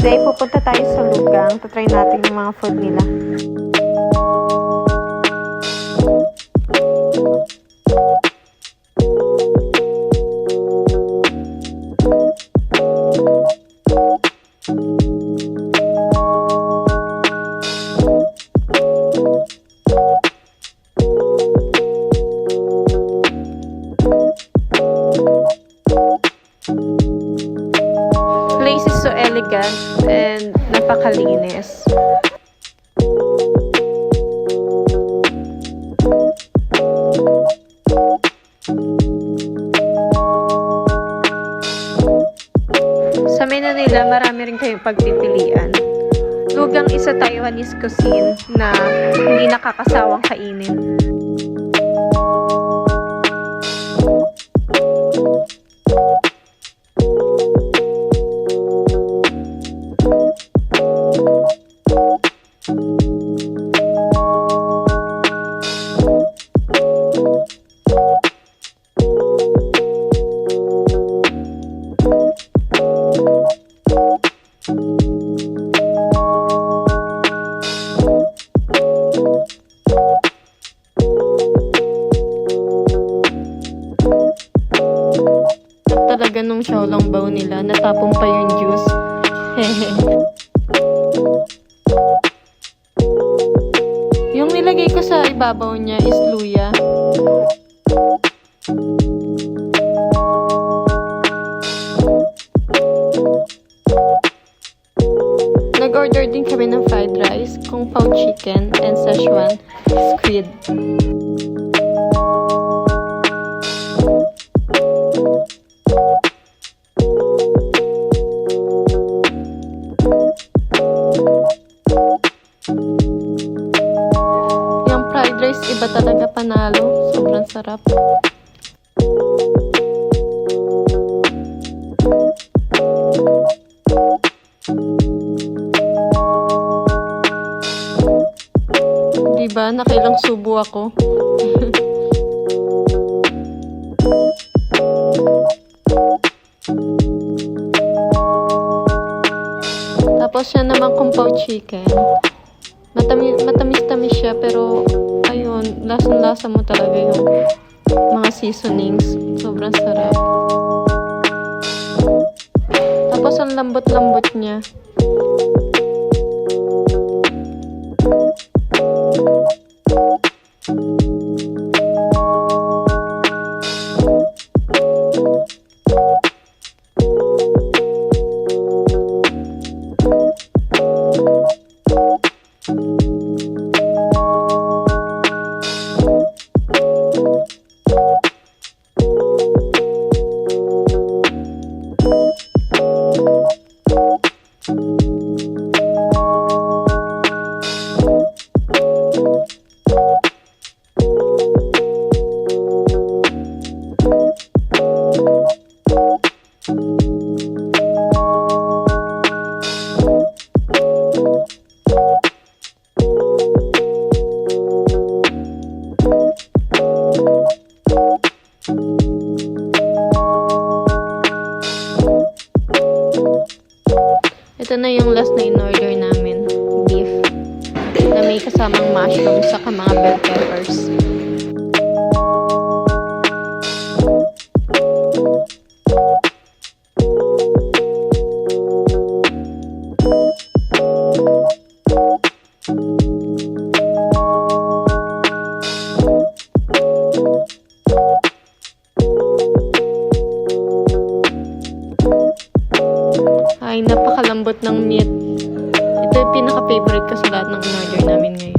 Today, pupunta tayo sa Lugang. Tatry natin yung mga food nila. Place is so elegant and napakalinis. Sa menu nila, marami rin kayong pagpipilian. Lugang isa Taiwanese cuisine na hindi nakakasawang kainin. Talaga nung xiaolongbao nila, natapon pa yung juice. Yung nilagay ko sa ibabaw niya is luya. Nag-order din kami ng fried rice, kung pao chicken, and Szechuan squid. Yung fried rice, iba talaga, panalo. Sobrang sarap. Diba? Nakailang subo ako. Tapos siya naman kung pao chicken. Matamis-tamis siya, pero ayun, lasang-lasa mo talaga yung mga seasonings. Sobrang sarap. Tapos ang lambot-lambot niya. Ito na yung last na in-order namin. Beef. Na may kasamang mushroom saka mga bell peppers. Ay, napakalambot ng meat. Ito yung pinaka-favorite ko sa lahat ng in-order namin ngayon.